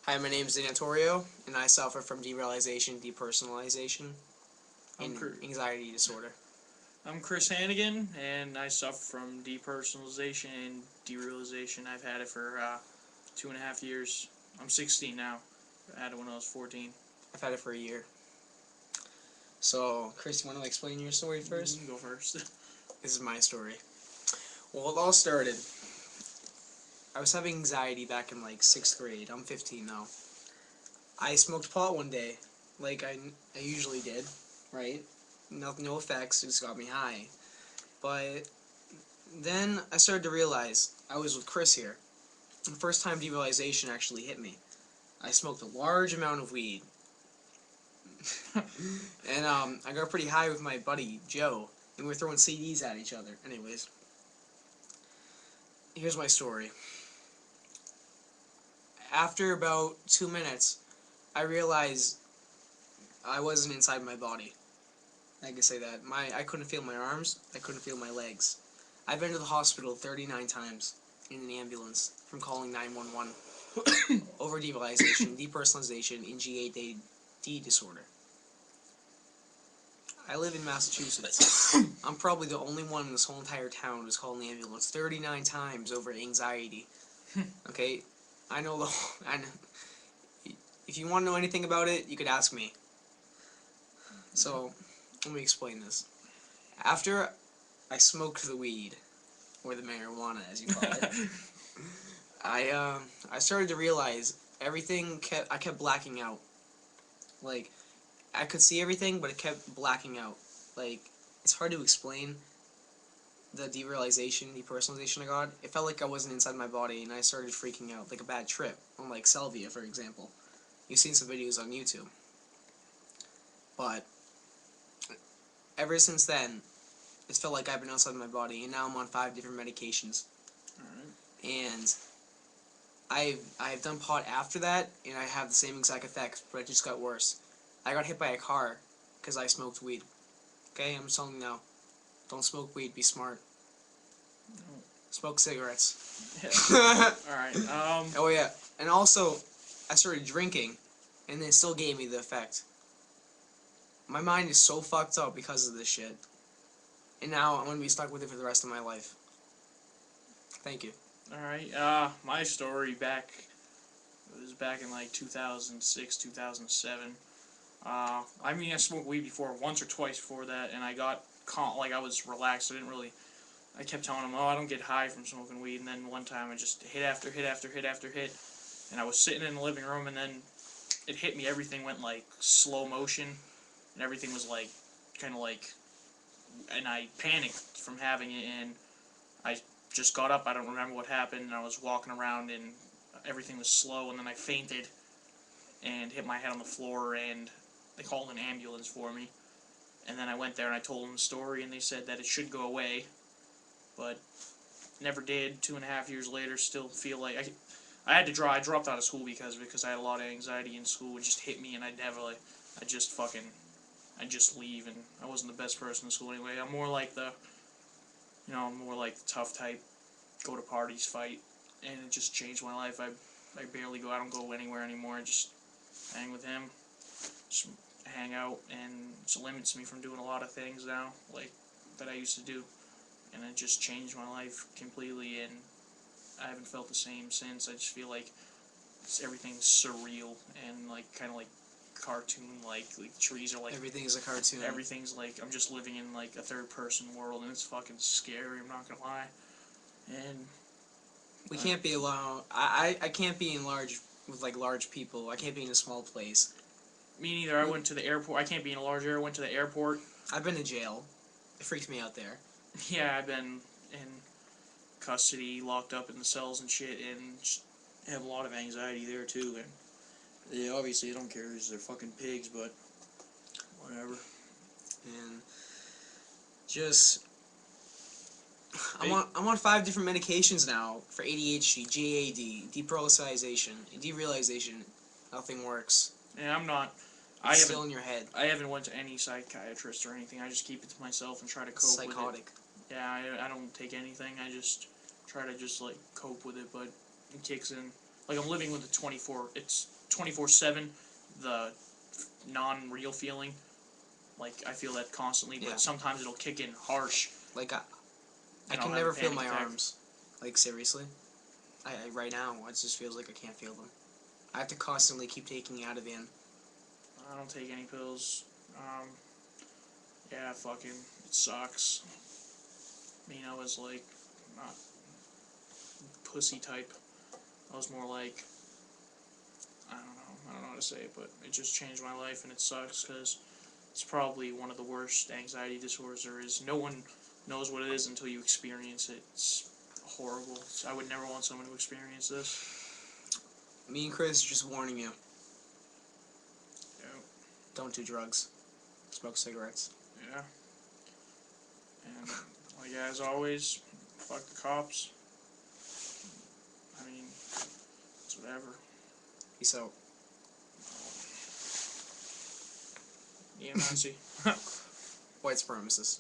Hi, my name is Anatorio, and I suffer from derealization, depersonalization, and anxiety disorder. I'm Chris Hannigan, and I suffer from depersonalization and derealization. I've had it for 2.5 years. I'm 16 now. I had it when I was 14. I've had it for a year. So, Chris, you want to explain your story first? You can go first. This is my story. Well, it all started. I was having anxiety back in like 6th grade. I'm 15 now. I smoked pot one day, like I usually did, right? No effects, it just got me high. But then I started to realize I was with Chris here. The first time derealization actually hit me. I smoked a large amount of weed. And I got pretty high with my buddy, Joe, and we were throwing CDs at each other. Anyways, here's my story. After about 2 minutes, I realized I wasn't inside my body. I can say that. I couldn't feel my arms. I couldn't feel my legs. I've been to the hospital 39 times in an ambulance from calling 911 over derealization, depersonalization, and GAD disorder. I live in Massachusetts. I'm probably the only one in this whole entire town who's called an ambulance 39 times over anxiety. Okay? I know the whole... If you want to know anything about it, you could ask me. So, let me explain this. After I smoked the weed, or the marijuana as you call it, I started to realize I kept blacking out. Like, I could see everything, but it kept blacking out. Like, it's hard to explain the derealization, depersonalization I got. It felt like I wasn't inside my body, and I started freaking out, like a bad trip, on like salvia, for example. You've seen some videos on YouTube. But, ever since then, it's felt like I've been outside my body, and now I'm on 5 different medications. Alright. And I've done pot after that, and I have the same exact effects, but it just got worse. I got hit by a car because I smoked weed. Okay, I'm just telling you now. Don't smoke weed. Be smart. No. Smoke cigarettes. Yeah. Alright. Oh yeah, and also, I started drinking, and it still gave me the effect. My mind is so fucked up because of this shit, and now I'm gonna be stuck with it for the rest of my life. Thank you. Alright. My story was back in like 2006, 2007. I smoked weed before, once or twice before that, and I got like I was relaxed. I kept telling him, "Oh, I don't get high from smoking weed." And then one time, I just hit after hit after hit after hit, and I was sitting in the living room, and then it hit me. Everything went like slow motion, and everything was like kind of like, and I panicked from having it, and I just got up. I don't remember what happened, and I was walking around, and everything was slow, and then I fainted and hit my head on the floor, and they called an ambulance for me. And then I went there and I told them the story, and they said that it should go away, but never did. 2.5 years later, still feel like I had to draw. I dropped out of school because I had a lot of anxiety in school. It just hit me, and I just leave, and I wasn't the best person in school anyway. I'm more like the tough type, go to parties, fight, and it just changed my life. I barely go. I don't go anywhere anymore. I just hang with him, just hang out, and it limits me from doing a lot of things now, like that I used to do, and it just changed my life completely, and I haven't felt the same since. I just feel like everything's surreal and like kind of like cartoon, like trees are like Everything is a cartoon. everything's like I'm just living in like a third person world, and it's fucking scary. I'm not gonna lie, and we can't be alone. I can't be in large people. I can't be in a small place. me neither. I went to the airport. I can't be in a large area. I went to the airport. I've been to jail. It freaked me out there. Yeah, I've been in custody, locked up in the cells and shit, and just have a lot of anxiety there too. And yeah, obviously I don't care because they're fucking pigs, but whatever. And just I'm on 5 different medications now for ADHD, GAD, depersonalization, derealization. Nothing works. Yeah, I'm not. It's still in your head. I haven't went to any psychiatrist or anything. I just keep it to myself and try to cope with it. Psychotic. Yeah, I don't take anything. I just try to just like cope with it, but it kicks in. like I'm living with a 24/7, the non-real feeling. Like I feel that constantly, Yeah. but sometimes it'll kick in harsh. Like I And can I'll have never a feel panic my attack. arms. Like seriously, I right now it just feels like I can't feel them. I have to constantly keep taking Ativan. I don't take any pills. Yeah, fucking, it sucks. I was like not pussy type. I was more like, I don't know how to say it, but it just changed my life, and it sucks because it's probably one of the worst anxiety disorders there is. No one knows what it is until you experience it. It's horrible. I would never want someone to experience this. Me and Chris are just warning you. Yeah. Don't do drugs. Smoke cigarettes. Yeah. And like as always, fuck the cops. I mean, it's whatever. Peace out. Neo-Nazi. White supremacist.